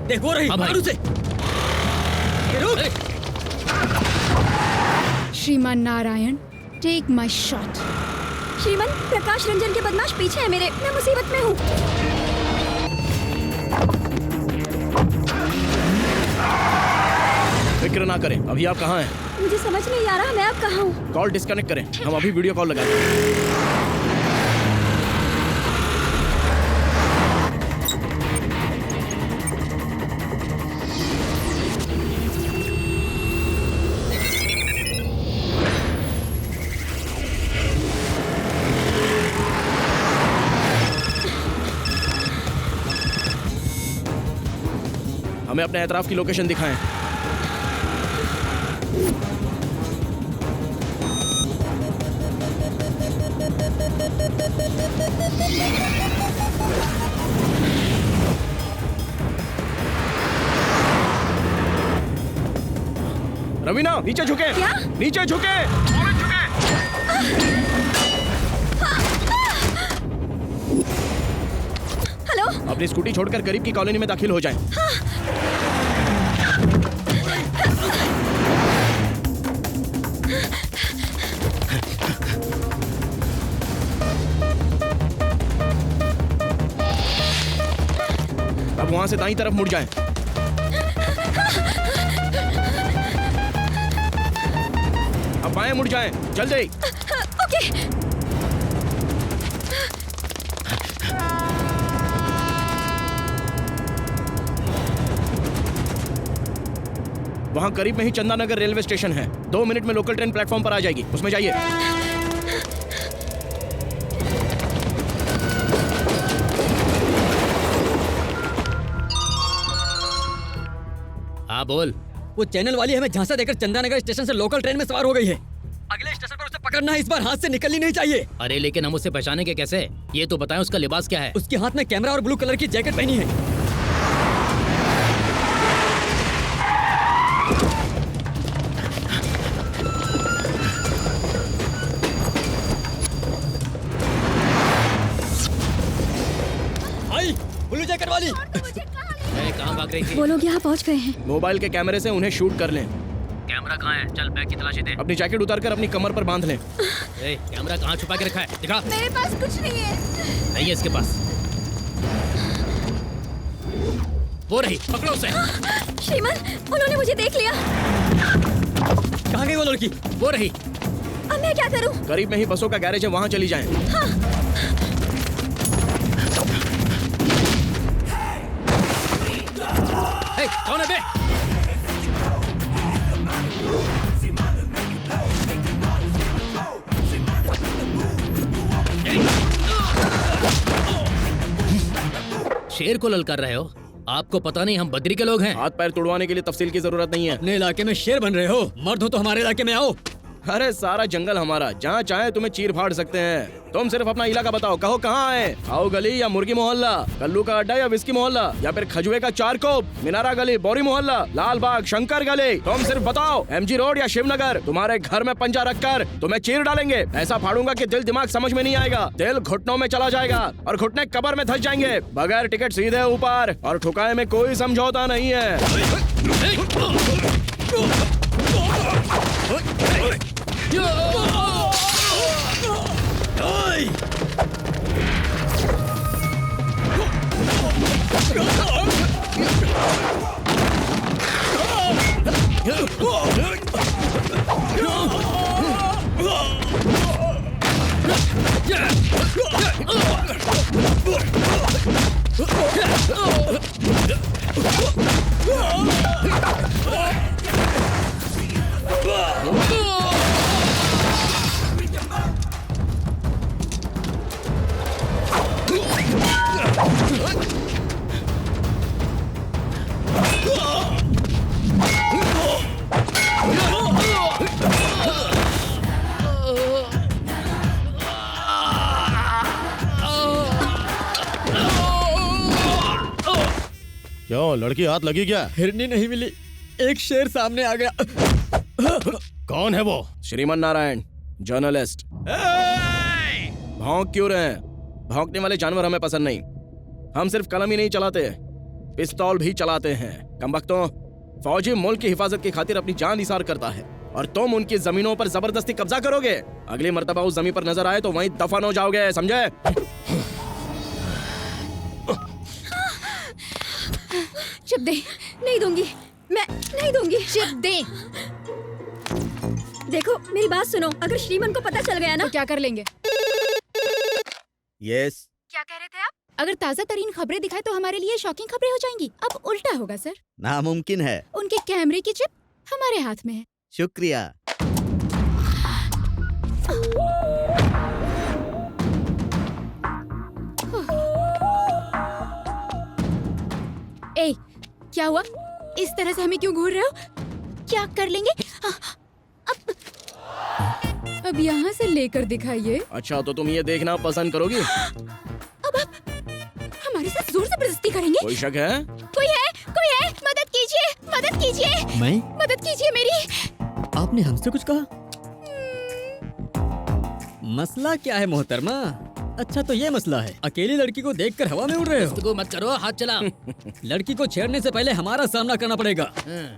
देखो रही मार उसे। श्रीमान नारायण, टेक माई शॉट। श्रीमान, प्रकाश रंजन के बदमाश पीछे है मेरे, मैं मुसीबत में हूँ। फिक्र ना करें। अभी आप कहाँ हैं? मुझे समझ नहीं आ रहा मैं अब कहाँ हूँ। कॉल डिस्कनेक्ट करें, हम अभी वीडियो कॉल लगाते हैं। हमें अपने एतराफ की लोकेशन दिखाएं। रवीना, नीचे झुके। क्या? नीचे झुके। हेलो, अपनी स्कूटी छोड़कर करीब की कॉलोनी में दाखिल हो जाएं। अब वहां से दाईं तरफ मुड़ जाएं। अब बाएं मुड़ जाएं, जल्दी। ओके। वहां करीब में ही चंदानगर रेलवे स्टेशन है। 2 मिनट में लोकल ट्रेन प्लेटफॉर्म पर आ जाएगी, उसमें जाइए। हाँ बोल। वो चैनल वाली हमें झांसा देकर चंदानगर स्टेशन से लोकल ट्रेन में सवार हो गई है। अगले स्टेशन पर उसे पकड़ना है, इस बार हाथ से निकलनी नहीं चाहिए। अरे लेकिन हम उसे पहचानेंगे कैसे? ये तो बताएं उसका लिबास क्या है? उसके हाथ में कैमरा और ब्लू कलर की जैकेट पहनी है। ब्लू जैकेट वाली। कहाँ भाग रही थी? वो लोग यहाँ पहुँच गए हैं। मोबाइल के कैमरे से उन्हें शूट कर लें। कैमरा कहाँ है? चल बैग की तलाशी दे। अपनी जैकेट उतारकर अपनी कमर पर बांध लें। कैमरा कहाँ छुपा के रखा है? दिखा। मेरे पास कुछ नहीं है। नहीं है इसके पास। वो रही, पकड़ो उसे। श्रीमान, उन्होंने मुझे देख लिया। कहाँ गई वो लड़की? वो रही। अब मैं क्या करूँ? करीब में ही बसों का गैरेज है, वहाँ चली जाएं। हाँ। कौन है बे? शेर को ललकार रहे हो? आपको पता नहीं हम बद्री के लोग हैं? हाथ पैर तुड़वाने के लिए तफसील की जरूरत नहीं है। अपने इलाके में शेर बन रहे हो? मर्द हो तो हमारे इलाके में आओ। अरे सारा जंगल हमारा, जहाँ चाहे तुम्हें चीर फाड़ सकते हैं। तुम सिर्फ अपना इलाका बताओ, कहो कहाँ आए? आओ गली या मुर्गी मोहल्ला, कल्लू का अड्डा या विस्की मोहल्ला, या फिर खजुए का चारकोप, मीनारा गली, बोरी मोहल्ला, लाल बाग, शंकर गली। तुम सिर्फ बताओ, एमजी रोड या शिवनगर। तुम्हारे घर में पंजा रखकर तुम्हें चीर डालेंगे। ऐसा फाड़ूंगा कि दिल दिमाग समझ में नहीं आएगा। दिल घुटनों में चला जाएगा और घुटने कब्र में धंस जाएंगे। बगैर टिकट सीधे ऊपर, और ठुकाए में कोई समझौता नहीं है। क्यों, लड़की हाथ लगी क्या? हिरनी नहीं मिली, एक शेर सामने आ गया। कौन है वो? श्रीमान नारायण, जर्नलिस्ट। भौंक क्यों रहे हैं? भौंकने वाले जानवर हमें पसंद नहीं। हम सिर्फ कलम ही नहीं चलाते, पिस्तौल भी चलाते हैं। कमबख्तों, फौजी मुल्क की हिफाजत की खातिर अपनी जान निसार करता है और तुम उनकी जमीनों पर जबरदस्ती कब्जा करोगे। अगली मर्तबा उस जमीन पर नजर आए तो वहीं दफन हो जाओगे, समझे? चिप दे। नहीं दूंगी, मैं नहीं दूंगी। चिप दे। देखो मेरी बात सुनो, अगर श्रीमन को पता चल गया ना तो क्या कर लेंगे? यस। क्या कह रहे थे आप? अगर ताज़ा तरीन खबरें दिखाए तो हमारे लिए शॉकिंग खबरें हो जाएंगी। अब उल्टा होगा सर। नामुमकिन है। उनके कैमरे की चिप हमारे हाथ में है। शुक्रिया। ए, क्या हुआ? इस तरह से हमें क्यों घूर रहे हो? क्या कर लेंगे? अब यहाँ से लेकर दिखाइए। अच्छा, तो तुम ये देखना पसंद करोगी? अब आप हमारे साथ जोर जबरदस्ती करेंगे? कोई शक है? कोई है? कोई है? मदद कीजिए, मदद कीजिए, मैं? मदद कीजिए मेरी। आपने हमसे कुछ कहा? मसला क्या है मोहतरमा? अच्छा तो ये मसला है, अकेली लड़की को देखकर हवा में उड़ रहे हो। गुफ्तगू मत करो, हाथ चला। लड़की को छेड़ने से पहले हमारा सामना करना पड़ेगा।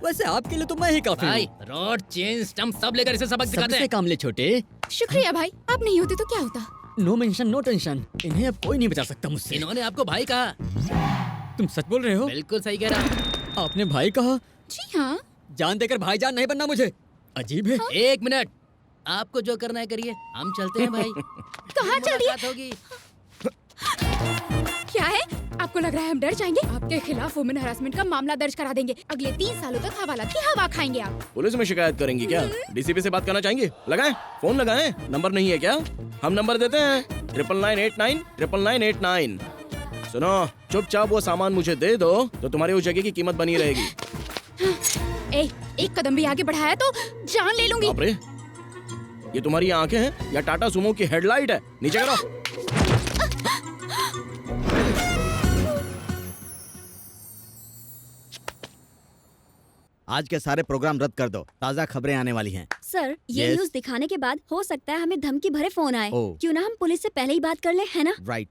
वैसे आपके लिए तो मैं ही काफी भाई, हूँ। रॉड, चेन, स्टंप सब लेकर इसे सबक सिखाते सबसे हैं। काम ले छोटे। शुक्रिया भाई, आप नहीं होते तो क्या होता? नो मेंशन नो टेंशन, इन्हें अब कोई नहीं बचा सकता मुझसे। इन्होंने आपको भाई कहा। तुम सच बोल रहे हो? बिल्कुल सही कह रहा। आपने भाई कहा? जी हाँ। जान देकर भाईजान नहीं बनना मुझे। अजीब है। एक मिनट, आपको जो करना है करिए, हम चलते हैं भाई। कहाँ चल दिए? मुलाकात होगी। क्या है? आपको लग रहा है हम डर जाएंगे? आपके खिलाफ वुमेन हरासमेंट का मामला दर्ज करा देंगे। अगले 3 सालों तक हवालात की हवा खाएंगे आप। पुलिस में शिकायत करेंगी क्या? डीसीपी से बात करना चाहेंगे? लगाएं, फोन लगाएं। नंबर नहीं है क्या? हम नंबर देते हैं 9989 9989। सुनो, चुपचाप वो सामान मुझे दे दो तो तुम्हारी उस जगह की कीमत बनी रहेगी। ए, एक कदम भी आगे बढ़ाया तो जान ले लूंगी। बाप रे, ये तुम्हारी आंखें हैं या टाटा सुमो की हेडलाइट है? नीचे करो। आज के सारे प्रोग्राम रद्द कर दो, ताज़ा खबरें आने वाली हैं। सर, ये Yes? न्यूज़ दिखाने के बाद हो सकता है हमें धमकी भरे फोन आए। ओह। क्यों ना हम पुलिस से पहले ही बात कर ले, है ना? राइट,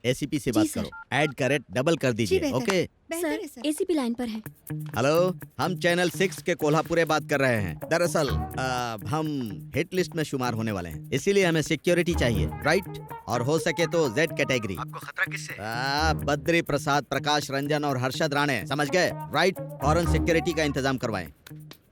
एसीपी से जी, बात सर। करो। ऐड का रेट डबल कर दीजिए, ओके? सर, एसीपी लाइन पर है। हेलो, हम चैनल 6 के कोल्हापुरे बात कर रहे हैं। दरअसल हम हिट लिस्ट में शुमार होने वाले हैं, इसीलिए हमें सिक्योरिटी चाहिए, राइट? और हो सके तो जेड कैटेगरी। आपको खतरा किससे? बद्री प्रसाद, प्रकाश रंजन और हर्षद राणे, समझ गए? राइट, फॉरेन सिक्योरिटी का इंतजाम करवाएं।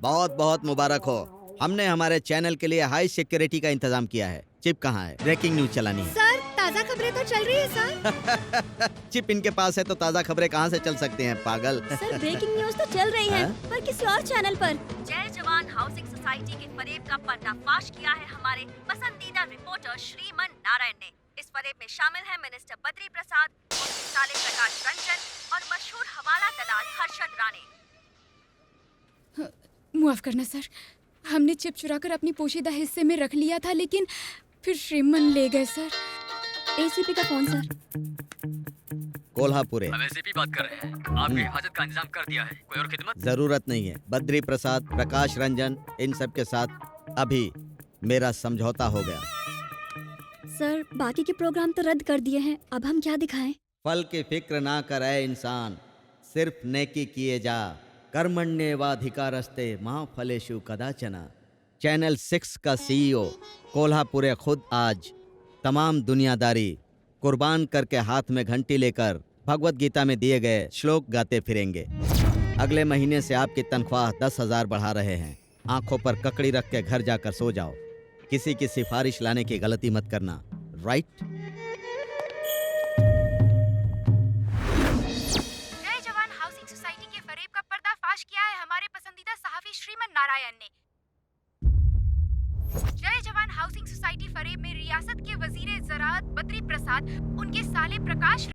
बहुत बहुत मुबारक हो, हमने हमारे चैनल के लिए हाई सिक्योरिटी का इंतजाम किया है। चिप कहाँ है? ब्रेकिंग न्यूज चलानी है। सर, ताज़ा खबरें तो चल रही है सर। चिप इनके पास है तो ताज़ा खबरें कहाँ से चल सकती हैं, पागल? सर, ब्रेकिंग न्यूज़ तो चल रही है, हाँ? पर किसी और चैनल पर। जय जवान हाउसिंग सोसाइटी के फरेब का पर्दाफाश किया है हमारे पसंदीदा रिपोर्टर श्रीमन नारायण ने। इस फरेब में शामिल है मिनिस्टर बद्री प्रसाद, उनके साले प्रकाश रंजन और मशहूर हवाला दलाल हर्षद राणे। माफ करना सर, हमने चिप चुराकर अपनी पोशीदा हिस्से में रख लिया था, लेकिन फिर श्रीमन ले गए सर। एसीपी का फोन सर। कोल्हापुरे। अब एसीपी बात कर रहे हैं। आपकी हिफाजत का इंतजाम कर दिया है, कोई और खिदमत? जरूरत नहीं है। बद्री प्रसाद, प्रकाश रंजन, इन सब के साथ अभी मेरा समझौता हो गया। सर, बाकी के प्रोग्राम तो रद्द कर दिए हैं, अब हम क्या दिखाएं? फल की फिक्र ना करे इंसान, सिर्फ नेकी किए जा। कर्मण्येवाधिकारस्ते मां फलेषु कदाचन। चैनल 6 का सीईओ कोल्हापुरे खुद आज तमाम दुनियादारी कुर्बान करके हाथ में घंटी लेकर भगवत गीता में दिए गए श्लोक गाते फिरेंगे। अगले महीने से आपकी तनख्वाह 10,000 बढ़ा रहे हैं। आंखों पर ककड़ी रख के घर जाकर सो जाओ। किसी की सिफारिश लाने की गलती मत करना, राइट? जय जवान हाउसिंग सोसाइटी के फरेब का पर्दाफाश किया है हमारे पसंदीदा सहाफी श्रीमन नारायण ने। जय जवान हाउसिंग सोसाइटी फरेब में रियासत के वजीर ज़राअत बद्री प्रसाद, उनके साले प्रकाश